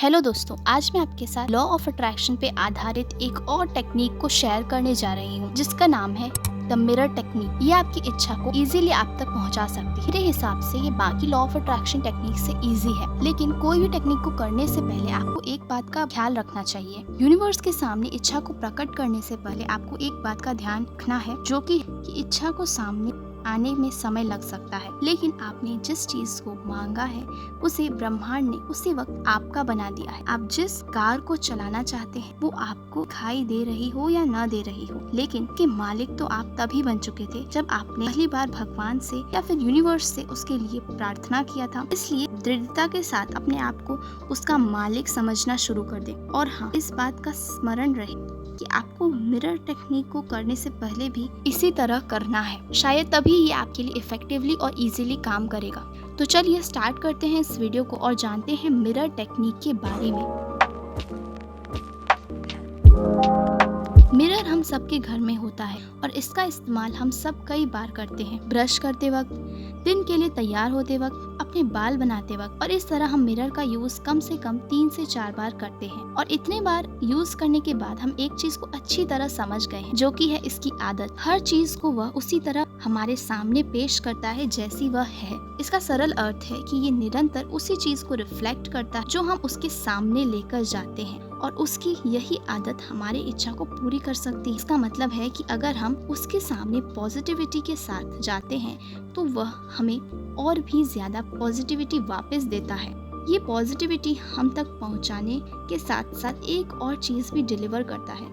Hello दोस्तों, आज मैं आपके साथ लॉ ऑफ अट्रैक्शन पे आधारित एक और टेक्निक को शेयर करने जा रही हूँ जिसका नाम है द मिरर टेक्निक। ये आपकी इच्छा को इजीली आप तक पहुँचा सकती है। मेरे हिसाब से ये बाकी लॉ ऑफ अट्रैक्शन टेक्निक से इजी है, लेकिन कोई भी टेक्निक को करने से पहले आपको एक बात का ख्याल रखना चाहिए। यूनिवर्स के सामने इच्छा को प्रकट करने से पहले आपको एक बात का ध्यान रखना है, जो कि इच्छा को सामने आने में समय लग सकता है, लेकिन आपने जिस चीज को मांगा है उसे ब्रह्मांड ने उसी वक्त आपका बना दिया है। आप जिस कार को चलाना चाहते हैं वो आपको दिखाई दे रही हो या न दे रही हो, लेकिन के मालिक तो आप तभी बन चुके थे जब आपने पहली बार भगवान से या फिर यूनिवर्स से उसके लिए प्रार्थना किया था। इसलिए दृढ़ता के साथ अपने आप को उसका मालिक समझना शुरू कर दे। और हाँ, इस बात का स्मरण रहे कि आपको मिरर टेक्निक को करने से पहले भी इसी तरह करना है, शायद तभी ये आपके लिए इफेक्टिवली और इजीली काम करेगा। तो चलिए स्टार्ट करते हैं इस वीडियो को और जानते हैं मिरर टेक्निक के बारे में। मिरर हम सबके घर में होता है और इसका इस्तेमाल हम सब कई बार करते हैं। ब्रश करते वक्त, दिन के लिए तैयार होते वक्त, अपने बाल बनाते वक्त, और इस तरह हम मिरर का यूज कम से कम 3 से 4 बार करते हैं। और इतने बार यूज करने के बाद हम एक चीज को अच्छी तरह समझ गए हैं, जो कि है इसकी आदत। हर चीज को वह उसी तरह हमारे सामने पेश करता है जैसी वह है। इसका सरल अर्थ है कि ये निरंतर उसी चीज को रिफ्लेक्ट करता है जो हम उसके सामने लेकर जाते हैं, और उसकी यही आदत हमारी इच्छा को पूरी कर सकती है। इसका मतलब है कि अगर हम उसके सामने पॉजिटिविटी के साथ जाते हैं तो वह हमें और भी ज्यादा पॉजिटिविटी वापस देता है। ये पॉजिटिविटी हम तक पहुंचाने के साथ साथ एक और चीज भी डिलीवर करता है,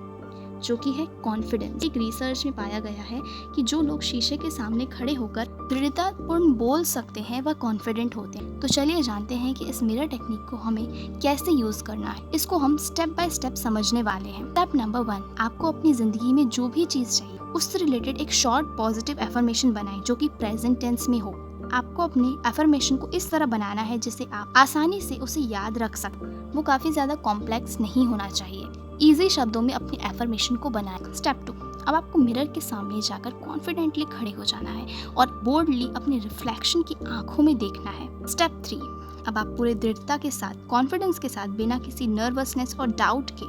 जो कि है कॉन्फिडेंस। एक रिसर्च में पाया गया है कि जो लोग शीशे के सामने खड़े होकर दृढ़तापूर्ण बोल सकते हैं वह कॉन्फिडेंट होते हैं। तो चलिए जानते हैं कि इस मिरर टेक्निक को हमें कैसे यूज करना है। इसको हम स्टेप बाय स्टेप समझने वाले हैं। स्टेप नंबर 1, आपको अपनी जिंदगी में जो भी चीज चाहिए उससे रिलेटेड एक शॉर्ट पॉजिटिव एफर्मेशन बनाएं जो कि प्रेजेंट टेंस में हो। आपको अपनी एफर्मेशन को इस तरह बनाना है जिससे आप आसानी से उसे याद रख सकें। वो काफी ज्यादा कॉम्प्लेक्स नहीं होना चाहिए। इजी शब्दों में अपनी एफर्मेशन को बनाएं। स्टेप 2, अब आपको मिरर के सामने जाकर कॉन्फिडेंटली खड़े हो जाना है और बोल्डली अपने रिफ्लेक्शन की आंखों में देखना है। स्टेप 3, अब आप पूरे दृढ़ता के साथ, कॉन्फिडेंस के साथ, बिना किसी नर्वसनेस और डाउट के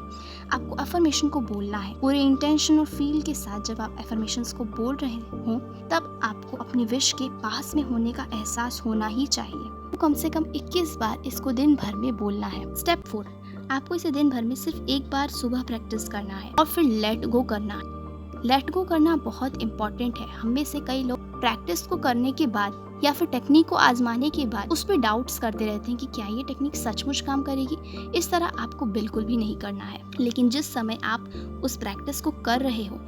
आपको एफर्मेशन को बोलना है। पूरे इंटेंशन और फील के साथ जब आप एफर्मेशंस को बोल रहे हो तब आपको अपनी विश के पास में होने का एहसास होना ही चाहिए। कम से कम 21 बार इसको दिन भर में बोलना है। स्टेप 4, आपको इसे दिन भर में सिर्फ एक बार सुबह प्रैक्टिस करना है और फिर लेट गो करना है। लेट गो करना बहुत इम्पोर्टेंट है। हम में से कई लोग प्रैक्टिस को करने के बाद या फिर टेक्निक को आजमाने के बाद उस पर डाउट्स करते रहते हैं कि क्या ये टेक्निक सचमुच काम करेगी। इस तरह आपको बिल्कुल भी नहीं करना है, लेकिन जिस समय आप उस प्रैक्टिस को कर रहे हो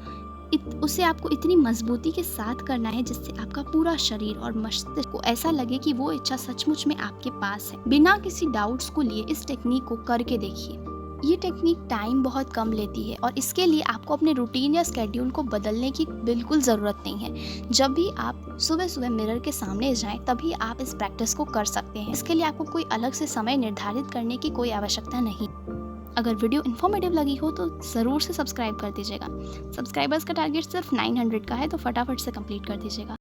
उसे आपको इतनी मजबूती के साथ करना है जिससे आपका पूरा शरीर और मस्तिष्क को ऐसा लगे कि वो इच्छा सचमुच में आपके पास है। बिना किसी डाउट्स को लिए इस टेक्निक को करके देखिए। ये टेक्निक टाइम बहुत कम लेती है और इसके लिए आपको अपने रूटीन या स्केड्यूल को बदलने की बिल्कुल ज़रूरत नहीं है। जब भी आप सुबह सुबह मिरर के सामने जाएं तभी आप इस प्रैक्टिस को कर सकते हैं। इसके लिए आपको कोई अलग से समय निर्धारित करने की कोई आवश्यकता नहीं। अगर वीडियो इन्फॉर्मेटिव लगी हो तो ज़रूर से सब्सक्राइब कर दीजिएगा। सब्सक्राइबर्स का टारगेट सिर्फ 900 का है, तो फटाफट से कंप्लीट कर दीजिएगा।